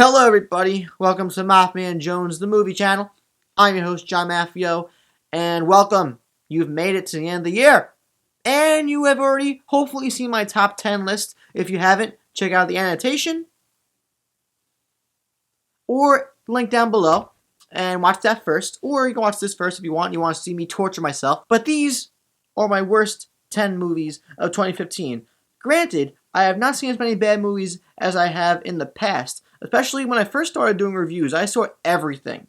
Hello everybody, welcome to MaffmanJones, the movie channel. I'm your host, John Maffio, and welcome. You've made it to the end of the year. And you have already hopefully seen my top 10 list. If you haven't, check out the annotation or link down below and watch that first. Or you can watch this first if you want. You want to see me torture myself. But these are my worst 10 movies of 2015. Granted, I have not seen as many bad movies as I have in the past. Especially when I first started doing reviews, I saw everything.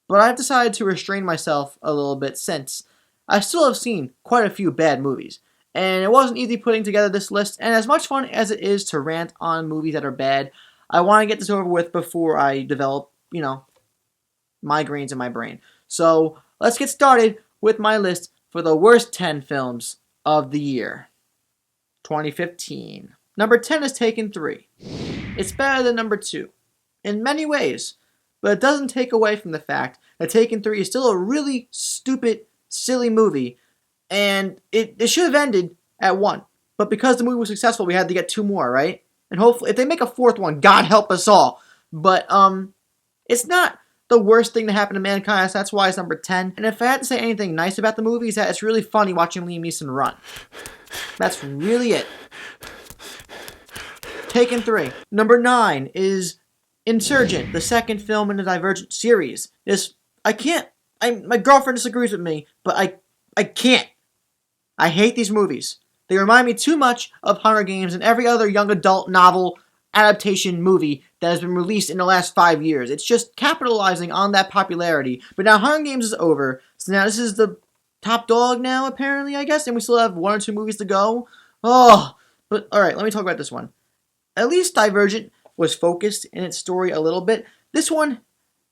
But I've decided to restrain myself a little bit since I still have seen quite a few bad movies. And it wasn't easy putting together this list, and as much fun as it is to rant on movies that are bad, I want to get this over with before I develop, migraines in my brain. So, let's get started with my list for the worst 10 films of the year, 2015. Number 10 is Taken 3. It's better than number 2, in many ways, but it doesn't take away from the fact that Taken 3 is still a really stupid, silly movie, and it should have ended at 1. But because the movie was successful, we had to get 2 more, right? And hopefully, if they make a 4th one, God help us all. But, it's not the worst thing to happen to mankind, so that's why it's number 10. And if I had to say anything nice about the movie, is that it's really funny watching Liam Neeson run. That's really it. Taken 3. Number 9 is Insurgent, the second film in the Divergent series. My girlfriend disagrees with me, but I can't. I hate these movies. They remind me too much of Hunger Games and every other young adult novel adaptation movie that has been released in the last 5 years. It's just capitalizing on that popularity. But now Hunger Games is over, so now this is the top dog now, apparently, I guess, and we still have 1 or 2 movies to go. But alright, let me talk about this one. At least Divergent was focused in its story a little bit. This one,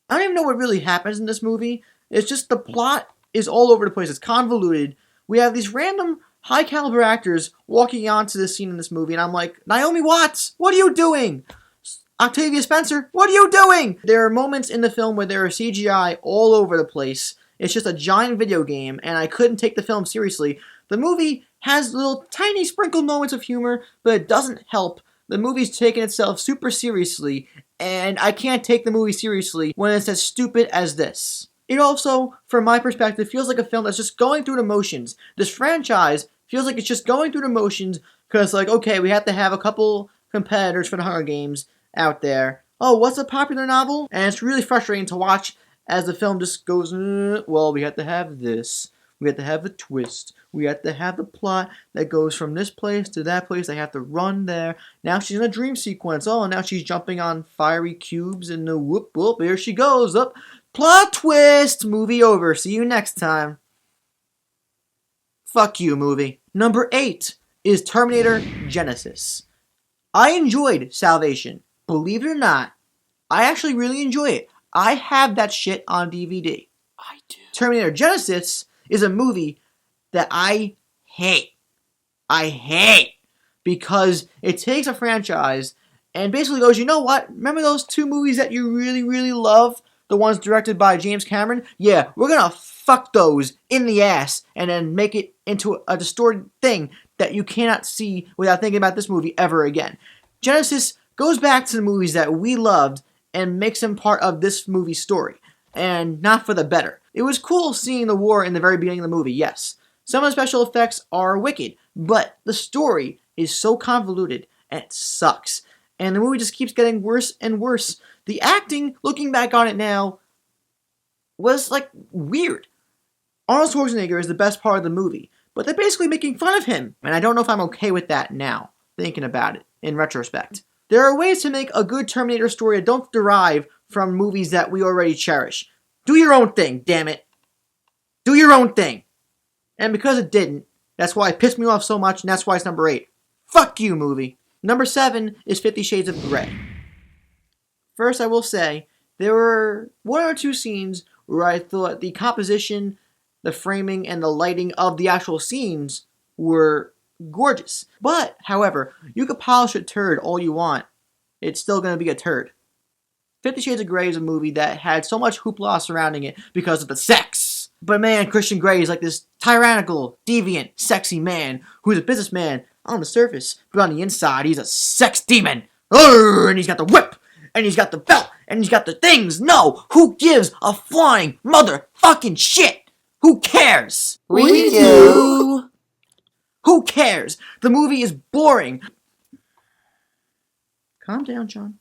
I don't even know what really happens in this movie. It's just the plot is all over the place. It's convoluted. We have these random high-caliber actors walking onto the scene in this movie, and I'm like, Naomi Watts, what are you doing? Octavia Spencer, what are you doing? There are moments in the film where there are CGI all over the place. It's just a giant video game, and I couldn't take the film seriously. The movie has little tiny sprinkled moments of humor, but it doesn't help. The movie's taking itself super seriously, and I can't take the movie seriously when it's as stupid as this. It also, from my perspective, feels like a film that's just going through the motions. This franchise feels like it's just going through the motions because, okay, we have to have a couple competitors for the Hunger Games out there. Oh, what's a popular novel? And it's really frustrating to watch as the film just goes, well, we have to have this. We have to have the twist. We have to have the plot that goes from this place to that place. They have to run there. Now she's in a dream sequence. Oh, now she's jumping on fiery cubes and whoop, whoop, here she goes. Up. Plot twist! Movie over. See you next time. Fuck you, movie. Number 8 is Terminator Genisys. I enjoyed Salvation. Believe it or not, I actually really enjoy it. I have that shit on DVD. I do. Terminator Genisys is a movie that I hate. I hate. Because it takes a franchise and basically goes, you know what? Remember those 2 movies that you really, really love? The ones directed by James Cameron? Yeah, we're gonna fuck those in the ass and then make it into a distorted thing that you cannot see without thinking about this movie ever again. Genisys goes back to the movies that we loved and makes them part of this movie's story. And not for the better. It was cool seeing the war in the very beginning of the movie, yes. Some of the special effects are wicked, but the story is so convoluted and it sucks. And the movie just keeps getting worse and worse. The acting, looking back on it now, was, weird. Arnold Schwarzenegger is the best part of the movie, but they're basically making fun of him. And I don't know if I'm okay with that now, thinking about it, in retrospect. There are ways to make a good Terminator story that don't derive from movies that we already cherish. Do your own thing, damn it. Do your own thing. And because it didn't, that's why it pissed me off so much, and that's why it's number 8. Fuck you, movie. Number 7 is 50 Shades of Grey. First, I will say, there were 1 or 2 scenes where I thought the composition, the framing, and the lighting of the actual scenes were gorgeous. But, however, you could polish a turd all you want. It's still going to be a turd. 50 Shades of Grey is a movie that had so much hoopla surrounding it because of the sex. But man, Christian Grey is like this tyrannical, deviant, sexy man who's a businessman on the surface, but on the inside, he's a sex demon. And he's got the whip, and he's got the belt, and he's got the things. No, who gives a flying motherfucking shit? Who cares? We do. Who cares? The movie is boring. Calm down, John.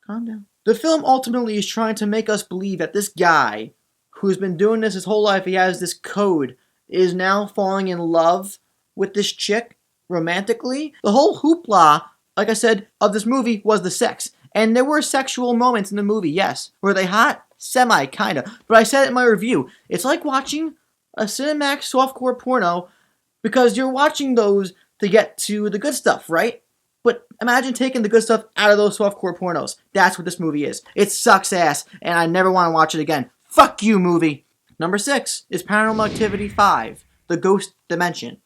Calm down. The film ultimately is trying to make us believe that this guy, who's been doing this his whole life, he has this code, is now falling in love with this chick romantically. The whole hoopla, like I said, of this movie was the sex. And there were sexual moments in the movie, yes. Were they hot? Semi, kinda. But I said it in my review. It's like watching a Cinemax softcore porno because you're watching those to get to the good stuff, right? But imagine taking the good stuff out of those softcore pornos. That's what this movie is. It sucks ass, and I never want to watch it again. Fuck you, movie. Number 6 is Paranormal Activity 5, The Ghost Dimension.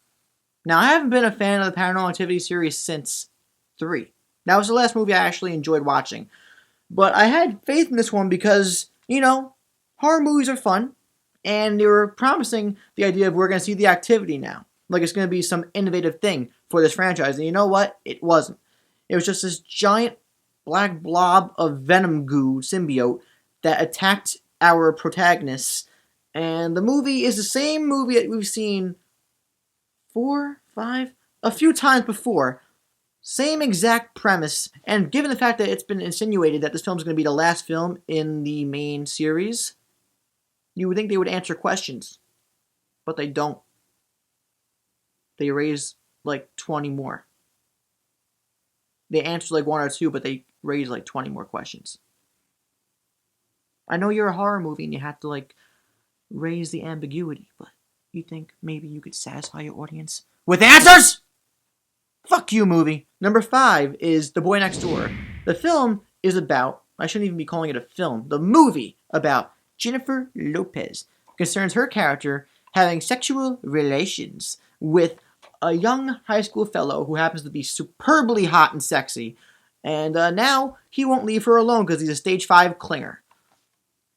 Now, I haven't been a fan of the Paranormal Activity series since 3. That was the last movie I actually enjoyed watching. But I had faith in this one because, horror movies are fun, and they were promising the idea of we're going to see the activity now. Like it's going to be some innovative thing for this franchise. And you know what? It wasn't. It was just this giant black blob of venom goo symbiote that attacked our protagonists. And the movie is the same movie that we've seen 4, 5, a few times before. Same exact premise. And given the fact that it's been insinuated that this film is going to be the last film in the main series, you would think they would answer questions. But they don't. They raise like 20 more. They answer like 1 or 2, but they raise like 20 more questions. I know you're a horror movie and you have to like raise the ambiguity, but you think maybe you could satisfy your audience with answers? Fuck you, movie. Number 5 is The Boy Next Door. The film is about, I shouldn't even be calling it a film, the movie about Jennifer Lopez. Concerns her character having sexual relations with a young high school fellow who happens to be superbly hot and sexy. And now he won't leave her alone because he's a stage 5 clinger.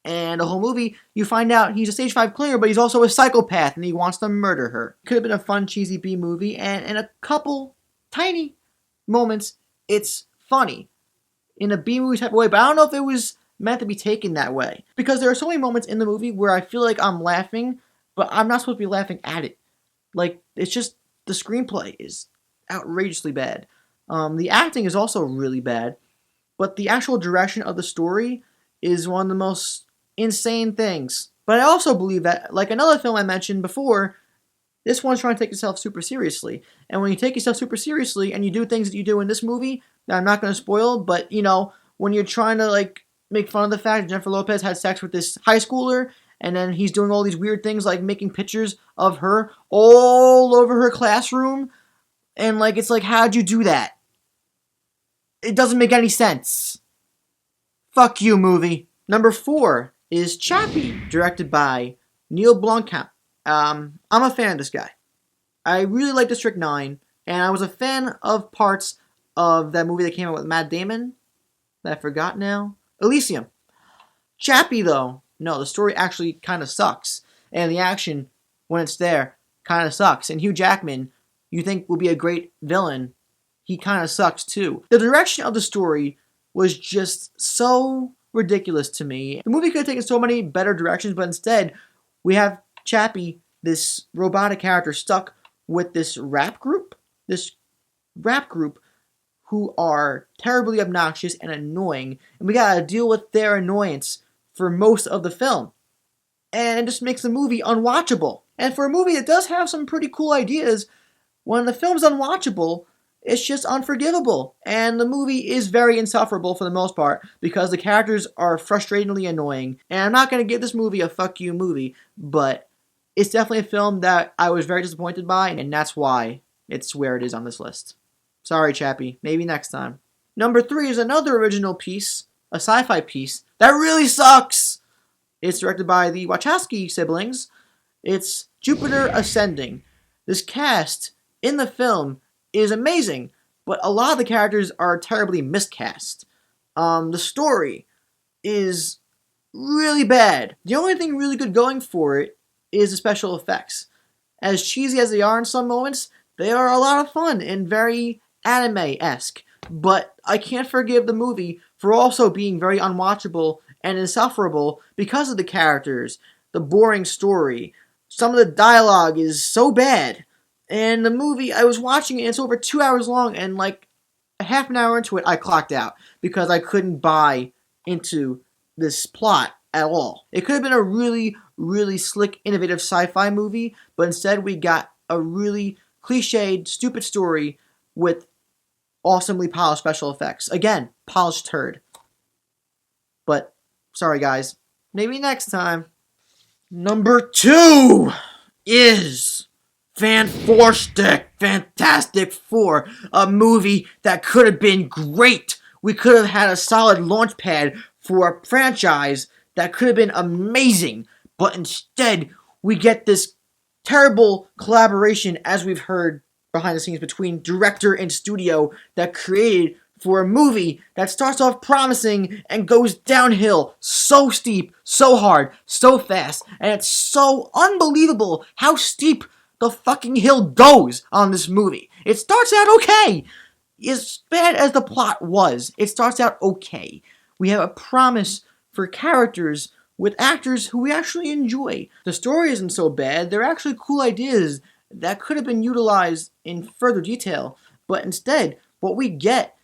And the whole movie, you find out he's a stage 5 clinger, but he's also a psychopath and he wants to murder her. Could have been a fun, cheesy B movie, and in a couple tiny moments, it's funny. In a B movie type of way, but I don't know if it was meant to be taken that way. Because there are so many moments in the movie where I feel like I'm laughing, but I'm not supposed to be laughing at it. Like, it's just, the screenplay is outrageously bad. The acting is also really bad, but the actual direction of the story is one of the most insane things. But I also believe that, like another film I mentioned before, this one's trying to take itself super seriously. And when you take yourself super seriously and you do things that you do in this movie that I'm not going to spoil, but, when you're trying to, like, make fun of the fact that Jennifer Lopez had sex with this high schooler, and then he's doing all these weird things like making pictures of her all over her classroom. And like, it's like, how'd you do that? It doesn't make any sense. Fuck you, movie. Number 4 is Chappie, directed by Neil Blomkamp. I'm a fan of this guy. I really like District 9, and I was a fan of parts of that movie that came out with Matt Damon that I forgot now. Elysium. Chappie, though, no, the story actually kind of sucks. And the action, when it's there, kind of sucks. And Hugh Jackman, you think will be a great villain, he kind of sucks too. The direction of the story was just so ridiculous to me. The movie could have taken so many better directions, but instead, we have Chappie, this robotic character, stuck with this rap group who are terribly obnoxious and annoying, and we gotta deal with their annoyance for most of the film. And it just makes the movie unwatchable. And for a movie that does have some pretty cool ideas, when the film's unwatchable, it's just unforgivable. And the movie is very insufferable for the most part because the characters are frustratingly annoying. And I'm not going to give this movie a fuck you movie, but it's definitely a film that I was very disappointed by, and that's why it's where it is on this list. Sorry, Chappie. Maybe next time. Number 3 is another original piece, a sci-fi piece, that really sucks. It's directed by the Wachowski siblings. It's Jupiter Ascending. This cast in the film is amazing, but a lot of the characters are terribly miscast. The story is really bad. The only thing really good going for it is the special effects. As cheesy as they are in some moments, they are a lot of fun and very anime-esque. But I can't forgive the movie for also being very unwatchable and insufferable because of the characters, the boring story. Some of the dialogue is so bad. And the movie, I was watching it, and it's over 2 hours long, and like a half an hour into it, I clocked out because I couldn't buy into this plot at all. It could have been a really, really slick, innovative sci-fi movie, but instead we got a really cliched, stupid story with awesomely polished special effects. Again, polished turd. But, sorry guys, maybe next time. Number 2 is Fantastic Four, a movie that could have been great. We could have had a solid launch pad for a franchise that could have been amazing, but instead we get this terrible collaboration, as we've heard behind the scenes, between director and studio that created for a movie that starts off promising and goes downhill so steep, so hard, so fast, and it's so unbelievable how steep the fucking hill goes on this movie. It starts out okay. As bad as the plot was, it starts out okay. We have a promise for characters with actors who we actually enjoy. The story isn't so bad. They're actually cool ideas that could have been utilized in further detail. But instead, what we get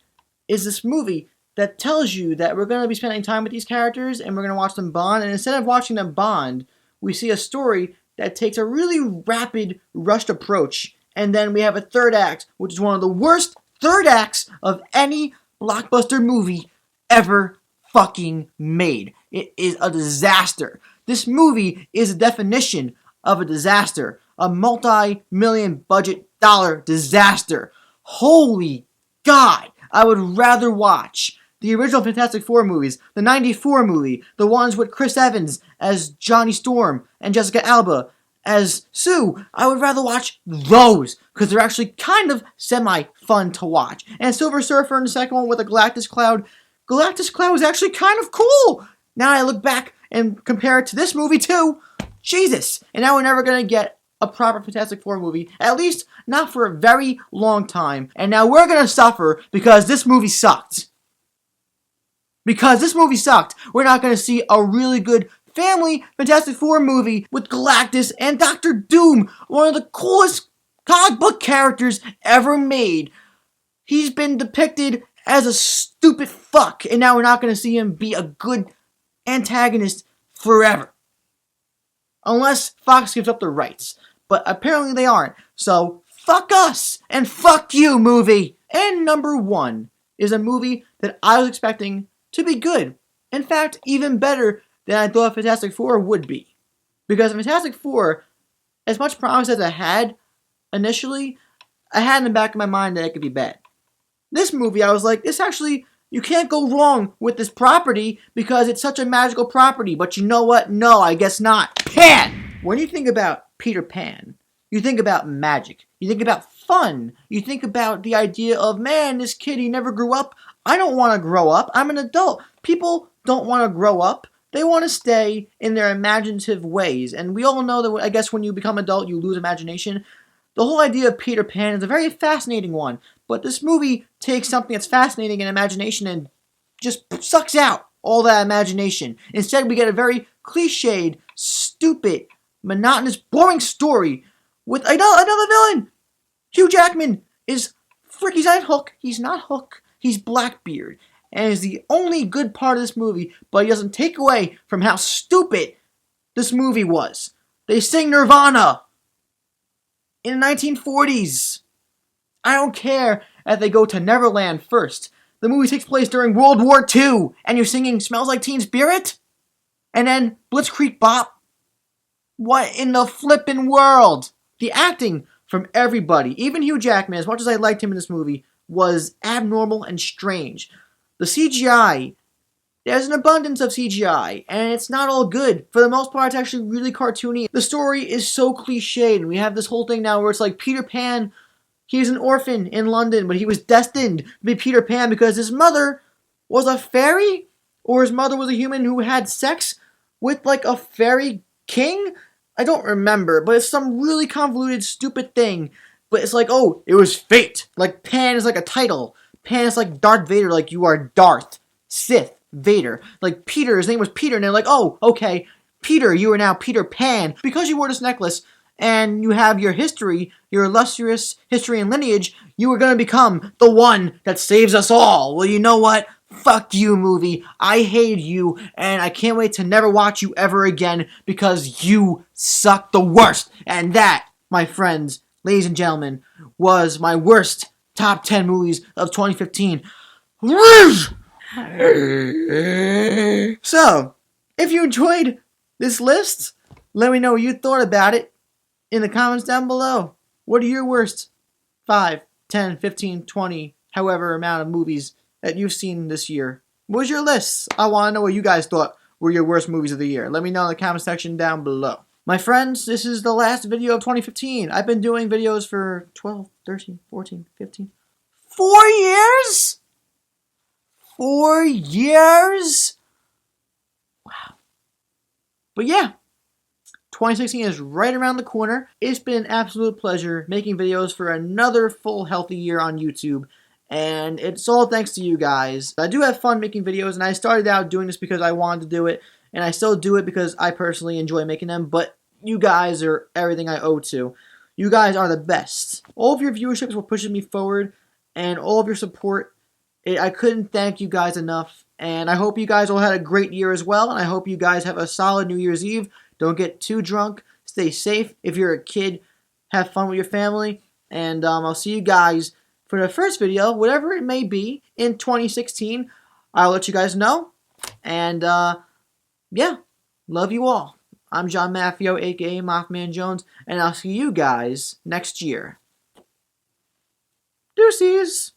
is this movie that tells you that we're going to be spending time with these characters and we're going to watch them bond. And instead of watching them bond, we see a story that takes a really rapid, rushed approach. And then we have a third act, which is one of the worst third acts of any blockbuster movie ever fucking made. It is a disaster. This movie is a definition of a disaster. A multi-million budget dollar disaster. Holy God! I would rather watch the original Fantastic Four movies, the 94 movie, the ones with Chris Evans as Johnny Storm and Jessica Alba as Sue. I would rather watch those because they're actually kind of semi-fun to watch. And Silver Surfer in the second one with the Galactus Cloud. Galactus Cloud was actually kind of cool. Now I look back and compare it to this movie too. Jesus. And now we're never going to get a proper Fantastic Four movie, at least not for a very long time. And now we're going to suffer because this movie sucked. Because this movie sucked, we're not going to see a really good family Fantastic Four movie with Galactus and Doctor Doom, one of the coolest comic book characters ever made. He's been depicted as a stupid fuck, and now we're not going to see him be a good antagonist forever. Unless Fox gives up the rights. But apparently they aren't. So, fuck us! And fuck you, movie! And number 1 is a movie that I was expecting to be good. In fact, even better than I thought Fantastic Four would be. Because Fantastic Four, as much promise as I had initially, I had in the back of my mind that it could be bad. This movie, I was like, this actually, you can't go wrong with this property because it's such a magical property. But you know what? No, I guess not. Pan! When you think about Peter Pan, you think about magic. You think about fun. You think about the idea of, man, this kid, he never grew up. I don't want to grow up. I'm an adult. People don't want to grow up. They want to stay in their imaginative ways. And we all know that, I guess, when you become adult, you lose imagination. The whole idea of Peter Pan is a very fascinating one. But this movie takes something that's fascinating in imagination and just sucks out all that imagination. Instead, we get a very cliched, stupid, monotonous, boring story with another villain. Hugh Jackman is he's not Hook. He's not Hook. He's Blackbeard. And is the only good part of this movie, but he doesn't take away from how stupid this movie was. They sing Nirvana in the 1940s. I don't care if they go to Neverland first. The movie takes place during World War II, and you're singing Smells Like Teen Spirit? And then Blitzkrieg Bop? What in the flippin' world? The acting from everybody, even Hugh Jackman, as much as I liked him in this movie, was abnormal and strange. The CGI, there's an abundance of CGI, and it's not all good. For the most part, it's actually really cartoony. The story is so cliched, and we have this whole thing now where it's like Peter Pan, he's an orphan in London, but he was destined to be Peter Pan because his mother was a fairy, or his mother was a human who had sex with like a fairy king? I don't remember, but it's some really convoluted, stupid thing. But it's like, oh, it was fate. Like, Pan is like a title. Pan is like Darth Vader, like you are Darth. Sith, Vader. Like Peter, his name was Peter, and they're like, oh, okay, Peter, you are now Peter Pan. Because you wore this necklace and you have your history, your illustrious history and lineage, you are going to become the one that saves us all. Well, you know what? Fuck you, movie. I hate you, and I can't wait to never watch you ever again because you suck the worst. And that, my friends, ladies and gentlemen, was my worst top 10 movies of 2015. So, if you enjoyed this list, let me know what you thought about it in the comments down below. What are your worst 5, 10, 15, 20, however amount of movies that you've seen this year? What was your list? I want to know what you guys thought were your worst movies of the year. Let me know in the comment section down below. My friends, this is the last video of 2015. I've been doing videos for 12, 13, 14, 15, 4 years? 4 years? Wow. But yeah, 2016 is right around the corner. It's been an absolute pleasure making videos for another full healthy year on YouTube. And it's all thanks to you guys. I do have fun making videos, and I started out doing this because I wanted to do it, and I still do it because I personally enjoy making them, but you guys are everything I owe to. You guys are the best. All of your viewership is what pushes me forward, and all of your support. I couldn't thank you guys enough, and I hope you guys all had a great year as well, and I hope you guys have a solid New Year's Eve. Don't get too drunk. Stay safe. If you're a kid, have fun with your family, and I'll see you guys for the first video, whatever it may be, in 2016. I'll let you guys know. And, yeah, love you all. I'm John Maffio, a.k.a. MaffmanJones, and I'll see you guys next year. Deuces!